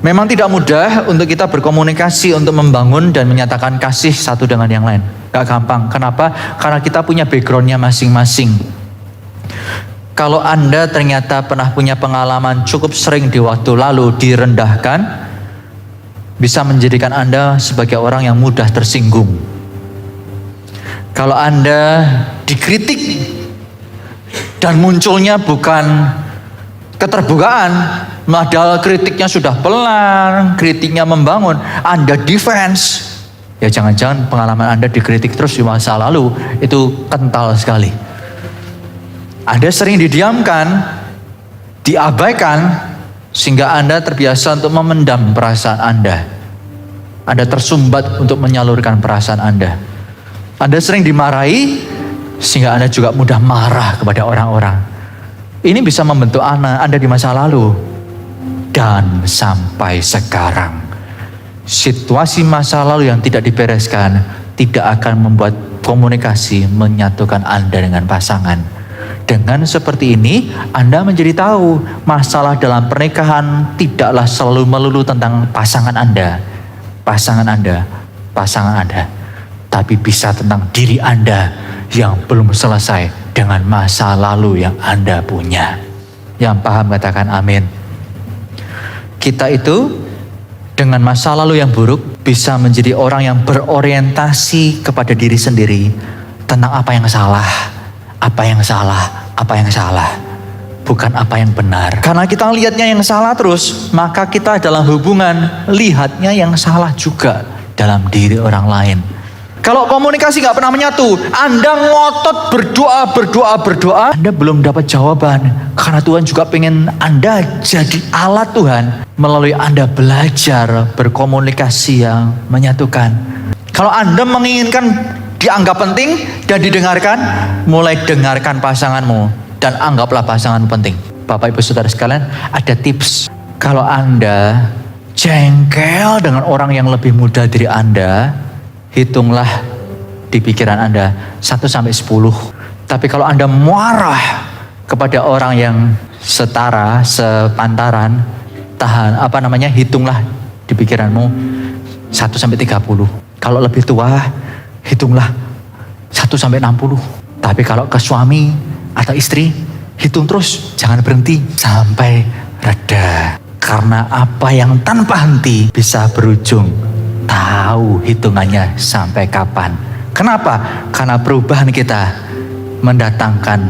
Memang tidak mudah untuk kita berkomunikasi, untuk membangun dan menyatakan kasih satu dengan yang lain. Gak gampang. Kenapa? Karena kita punya backgroundnya masing-masing. Kalau Anda ternyata pernah punya pengalaman cukup sering di waktu lalu direndahkan, bisa menjadikan Anda sebagai orang yang mudah tersinggung. Kalau Anda dikritik dan munculnya bukan keterbukaan, padahal kritiknya sudah pelan, kritiknya membangun, Anda defense, ya jangan-jangan pengalaman Anda dikritik terus di masa lalu itu kental sekali. Anda sering didiamkan, diabaikan, sehingga Anda terbiasa untuk memendam perasaan Anda. Anda tersumbat untuk menyalurkan perasaan Anda. Anda sering dimarahi, sehingga Anda juga mudah marah kepada orang-orang. Ini bisa membentuk Anda di masa lalu dan sampai sekarang. Situasi masa lalu yang tidak dibereskan tidak akan membuat komunikasi menyatukan Anda dengan pasangan. Dengan seperti ini, Anda menjadi tahu masalah dalam pernikahan tidaklah selalu melulu tentang pasangan Anda, tapi bisa tentang diri Anda yang belum selesai dengan masa lalu yang Anda punya. Yang paham katakan amin. Kita itu dengan masa lalu yang buruk bisa menjadi orang yang berorientasi kepada diri sendiri tentang apa yang salah, bukan apa yang benar. Karena kita lihatnya yang salah terus, maka kita dalam hubungan lihatnya yang salah juga dalam diri orang lain. Kalau komunikasi gak pernah menyatu, Anda ngotot berdoa, Anda belum dapat jawaban. Karena Tuhan juga pengen Anda jadi alat Tuhan melalui Anda belajar berkomunikasi yang menyatukan. Kalau Anda menginginkan dianggap penting dan didengarkan, mulai dengarkan pasanganmu dan anggaplah pasangan penting. Bapak Ibu Saudara sekalian, ada tips. Kalau Anda jengkel dengan orang yang lebih muda dari Anda, hitunglah di pikiran Anda 1-10. Tapi kalau Anda marah kepada orang yang setara, sepantaran, hitunglah di pikiranmu 1-30. Kalau lebih tua, hitunglah 1-60. Tapi kalau ke suami atau istri, hitung terus, jangan berhenti sampai reda. Karena apa yang tanpa henti bisa berujung tahu hitungannya sampai kapan. Kenapa? Karena perubahan kita mendatangkan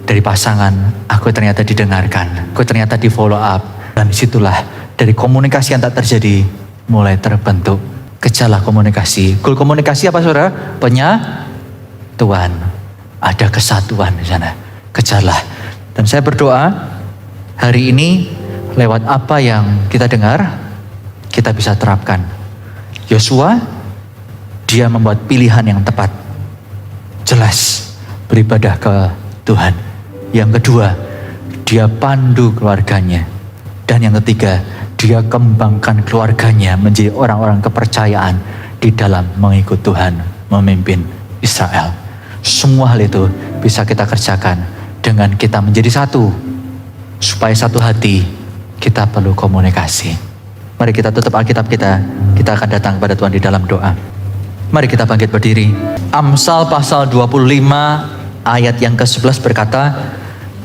dari pasangan, aku ternyata didengarkan, aku ternyata di follow up. Dan disitulah dari komunikasi yang tak terjadi mulai terbentuk gejala komunikasi. Goal komunikasi apa saudara? Penyatuan. Ada kesatuan di sana. Kejarlah. Dan saya berdoa hari ini lewat apa yang kita dengar, kita bisa terapkan. Yosua, dia membuat pilihan yang tepat. Jelas, beribadah ke Tuhan. Yang kedua, dia pandu keluarganya. Dan yang ketiga, dia kembangkan keluarganya menjadi orang-orang kepercayaan di dalam mengikut Tuhan, memimpin Israel. Semua hal itu bisa kita kerjakan dengan kita menjadi satu. Supaya satu hati, kita perlu komunikasi. Mari kita tutup Alkitab kita akan datang kepada Tuhan di dalam doa. Mari kita bangkit berdiri. Amsal pasal 25 ayat yang ke-11 berkata,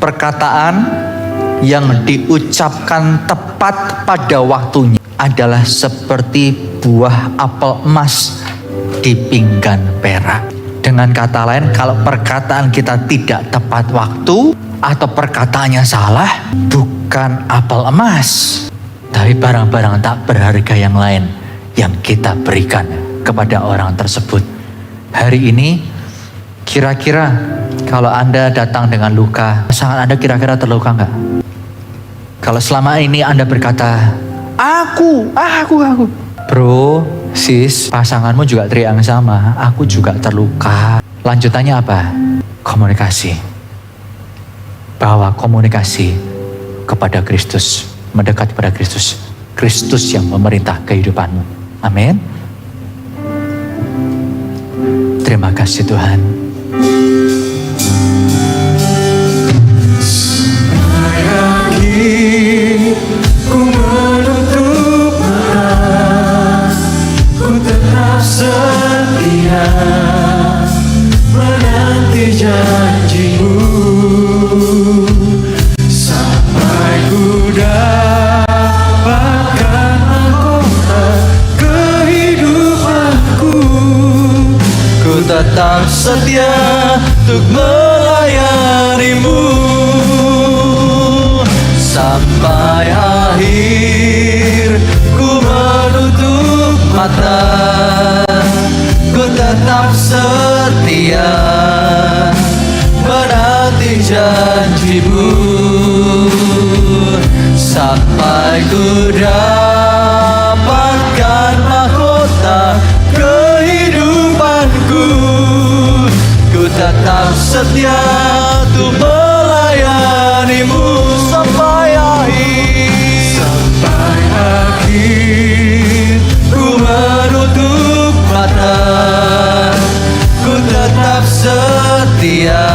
perkataan yang diucapkan tepat pada waktunya adalah seperti buah apel emas di pinggan perak. Dengan kata lain, kalau perkataan kita tidak tepat waktu atau perkataannya salah, bukan apel emas, tapi barang-barang tak berharga yang lain yang kita berikan kepada orang tersebut. Hari ini kira-kira kalau Anda datang dengan luka, pasangan Anda kira-kira terluka enggak? Kalau selama ini Anda berkata, aku. Bro, sis, pasanganmu juga teriak yang sama, aku juga terluka. Lanjutannya apa? Komunikasi. Bawa komunikasi kepada Kristus. Mendekat kepada Kristus. Kristus yang memerintah kehidupanmu. Amin. Terima kasih Tuhan. Ku menutup tetap setia untuk melayanimu sampai akhir. Ku menutup mata, ku tetap setia menanti janjimu sampai ku dapatkan mahkota kehidupanku. Ku tetap setia untuk melayanimu sampai akhir. Sampai akhir ku menutup mata, ku tetap setia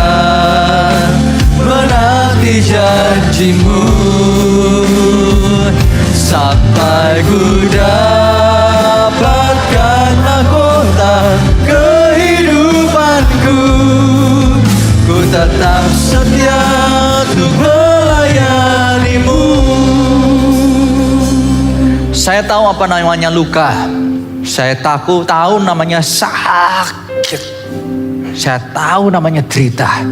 menanti janjimu sampai ku dapatkan mahkota kehidupanku. Ku tetap setia untuk melayanimu. Saya tahu apa namanya luka. Saya tahu namanya sakit. Saya tahu namanya derita.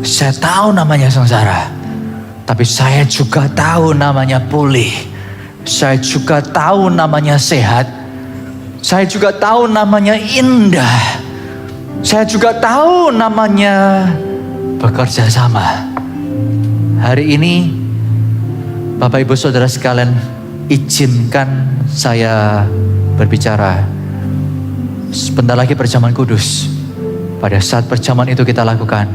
Saya tahu namanya sengsara. Tapi saya juga tahu namanya pulih. Saya juga tahu namanya sehat. Saya juga tahu namanya indah. Saya juga tahu namanya bekerja sama. Hari ini Bapak Ibu Saudara sekalian, izinkan saya berbicara. Sebentar lagi perjamuan kudus. Pada saat perjamuan itu kita lakukan,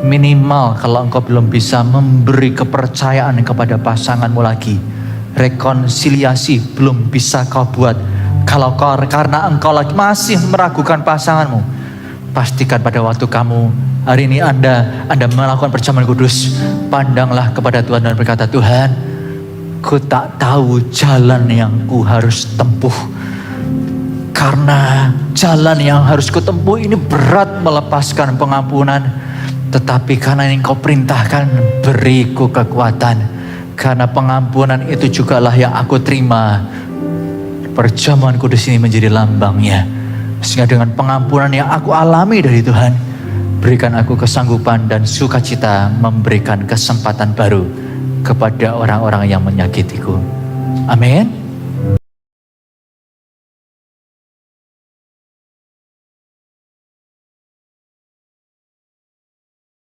minimal kalau engkau belum bisa memberi kepercayaan kepada pasanganmu lagi, rekonsiliasi belum bisa kau buat. Kalau karena engkau lagi masih meragukan pasanganmu, pastikan pada waktu kamu hari ini Anda melakukan perjamuan kudus, pandanglah kepada Tuhan dan berkata, Tuhan, ku tak tahu jalan yang ku harus tempuh. Karena jalan yang harus kutempuh ini berat melepaskan pengampunan. Tetapi karena yang kau perintahkan, beriku kekuatan. Karena pengampunan itu jugalah yang aku terima. Perjamuan kudus ini menjadi lambangnya. Sehingga dengan pengampunan yang aku alami dari Tuhan, berikan aku kesanggupan dan sukacita memberikan kesempatan baru kepada orang-orang yang menyakitiku. Amin.